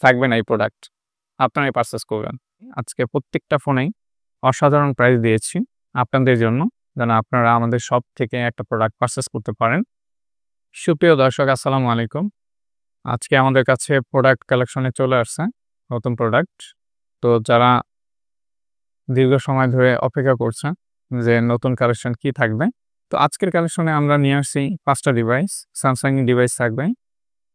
থাকবে না এই প্রোডাক্ট। আপনারাই পারচেজ করবেন। আজকে প্রত্যেকটা ফোনেই অসাধারণ প্রাইস দিয়েছি আপনাদের জন্য, যেন আপনারা আমাদের শপ থেকে একটা প্রোডাক্ট পারচেজ করতে পারেন। সুপ্রিয় দর্শক, আসসালামু আলাইকুম। আজকে আমাদের কাছে প্রোডাক্ট কালেকশনে চলে আসছে নতুন প্রোডাক্ট। তো যারা দীর্ঘ সময় ধরে অপেক্ষা করছেন যে নতুন কালেকশন কি থাকবে, তো আজকের কালেকশনে আমরা নিয়ে আসছি ৫ টা ডিভাইস। স্যামসাং ডিভাইস থাকবে,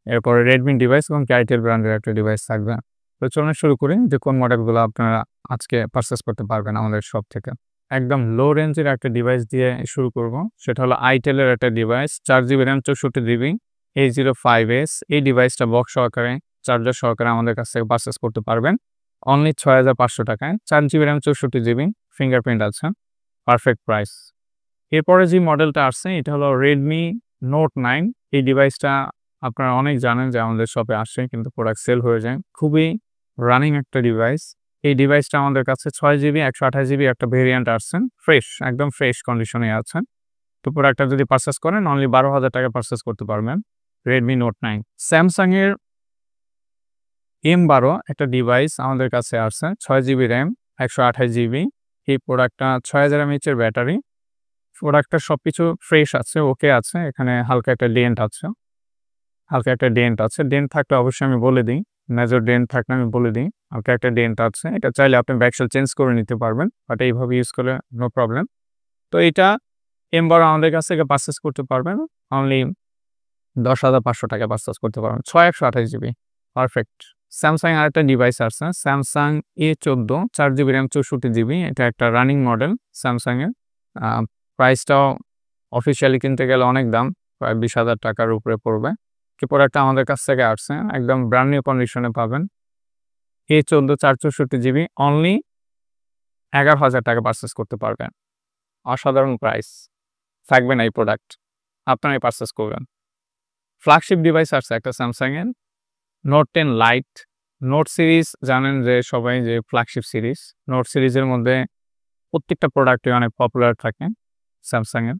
এরপরে রেডমি ডিভাইস এবং ক্যারিটেল ব্র্যান্ডের একটা ডিভাইস থাকবে। তো চলুন শুরু করি যে কোন মডেলগুলো আপনারা আজকে পারচেজ করতে পারবেন আমাদের শপ থেকে। একদম লো রেঞ্জের একটা ডিভাইস দিয়ে শুরু করব। সেটা হলো আইটেলের একটা device, 4 GB RAM 64 GB A05s। এই ডিভাইসটা বক্স সহকারে চার্জার সহকারে আমাদের কাছ থেকে পারচেজ করতে পারবেন অনলি ৬,৫০০ টাকায়। 4 জিবি র্যাম 64 জিবি, ফিঙ্গারপ্রিন্ট আছে, পারফেক্ট প্রাইস। এরপরে যে মডেলটা আসছে এটা হলো রেডমি নোট 9। এই ডিভাইসটা আপনারা অনেক জানেন যে আমাদের শপে আসে কিন্তু প্রোডাক্ট সেল হয়ে যায়। খুবই রানিং একটা ডিভাইস। এই ডিভাইসটা আমাদের কাছে 6 জিবি 128 জিবি একটা ভেরিয়েন্ট আসছে, ফ্রেশ, একদম ফ্রেশ কন্ডিশনে আছে। তো প্রোডাক্টটা যদি পারচেজ করেন অনলি ১২,০০০ টাকায় পারচেজ করতে পারবেন রেডমি নোট 9। স্যামসাং এর M12 একটা ডিভাইস আমাদের কাছে আসছে, 6 জিবি র্যাম 128 জিবি। এই প্রোডাক্টটা ৬,০০০ mAh এর ব্যাটারি। প্রোডাক্টটা সবকিছু ফ্রেশ আছে, ওকে আছে। এখানে হালকা একটা ডেন্ট আছে, ডেন্ট থাকলে অবশ্যই আমি বলে দিই। মেজর ডেন্ট থাকলে আমি বলে দিই। হালকা একটা ডেন্ট আছে। এটা চাইলে আপনি ব্যাকসেল চেঞ্জ করে নিতে পারবেন। বাট এইভাবে ইউজ করলে নো প্রবলেম। তো এইটা M12 আমাদের কাছ থেকে পারচেজ করতে পারবেন অনলি ১০,৫০০ টাকায় পারচেজ করতে পারবেন। ৬ 128 জিবি, পারফেক্ট। স্যামসাং আরেকটা ডিভাইস আসছে, Samsung A14, 4 GB RAM 64 GB. এটা একটা রানিং মডেল স্যামসাং এর। প্রাইসটাও অফিসিয়ালি কিনতে গেলে অনেক দাম, প্রায় ২০,০০০ টাকার উপরে পড়বে। কি প্রোডাক্টটা আমাদের কাছ থেকে আসছে, একদম ব্র্যান্ড নিউ কন্ডিশনে পাবেন। A14 464 জিবি অনলি ১১,০০০ টাকা পারচেজ করতে পারবেন। অসাধারণ প্রাইস, থাকবে না এই প্রোডাক্ট, আপনারাই পারচেজ করবেন। ফ্ল্যাগশিপ ডিভাইস আসছে একটা স্যামসাং এর, নোট 10 লাইট। নোট সিরিজ জানেন যে সবাই যে ফ্ল্যাগশিপ সিরিজ। নোট সিরিজের মধ্যে প্রত্যেকটা প্রোডাক্টই অনেক পপুলার থাকে স্যামসাং এর।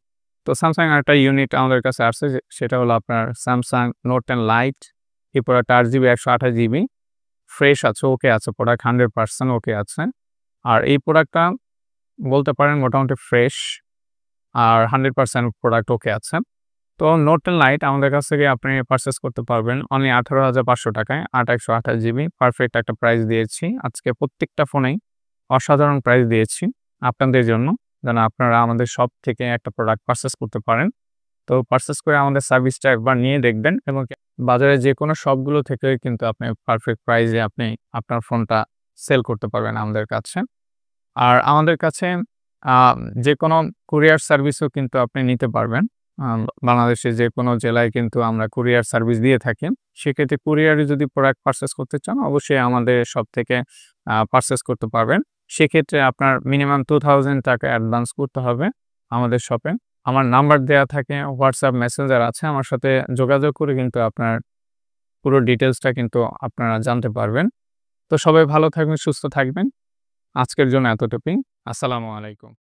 তো স্যামসাং একটা ইউনিট আমাদের কাছে আসছে, সেটা হলো আপনার স্যামসাং নোট 10 লাইট। এই প্রোডাক্ট 8 জিবি 128 জিবি, ফ্রেশ আছে, ওকে আছে, প্রোডাক্ট 100% ওকে আছে। আর এই প্রোডাক্টটা বলতে পারেন মোটামুটি ফ্রেশ আর 100% প্রোডাক্ট ওকে আছে। তো নোট 10 লাইট আমাদের কাছ থেকে আপনি পারচেজ করতে পারবেন অনলি ১৮,৫০০ টাকায়, 8 128 জিবি। পারফেক্ট একটা প্রাইস দিয়েছি আজকে। প্রত্যেকটা ফোনেই অসাধারণ প্রাইস দিয়েছি আপনাদের জন্য, যেন আপনারা আমাদের শপ থেকে একটা প্রোডাক্ট পারচেজ করতে পারেন। তো পারচেজ করে আমাদের সার্ভিসটা একবার নিয়ে দেখবেন এবং বাজারে যে কোনো শপগুলো থেকে কিন্তু আপনি পারফেক্ট প্রাইসে আপনি আপনার ফোনটা সেল করতে পারবেন আমাদের কাছে। আর আমাদের কাছে আ যেকোনো কুরিয়ার সার্ভিসও কিন্তু আপনি নিতে পারবেন। আ বাংলাদেশের যেকোনো জেলায় কিন্তু আমরা কুরিয়ার সার্ভিস দিয়ে থাকি। সেক্ষেত্রে কুরিয়ারে যদি প্রোডাক্ট পারচেজ করতে চান অবশ্যই আমাদের শপ থেকে পারচেজ করতে পারবেন। সেক্ষেত্রে আপনার মিনিমাম ২,০০০ টাকা অ্যাডভান্স করতে হবে আমাদের শপে। আমার নাম্বার দেয়া থাকে, WhatsApp মেসেঞ্জার আছে। আমার সাথে যোগাযোগ করে কিন্তু আপনার পুরো ডিটেইলসটা কিন্তু আপনারা জানতে পারবেন। তো সবাই ভালো থাকবেন, সুস্থ থাকবেন। আজকের জন্য এতটুকুই। আসসালামু আলাইকুম।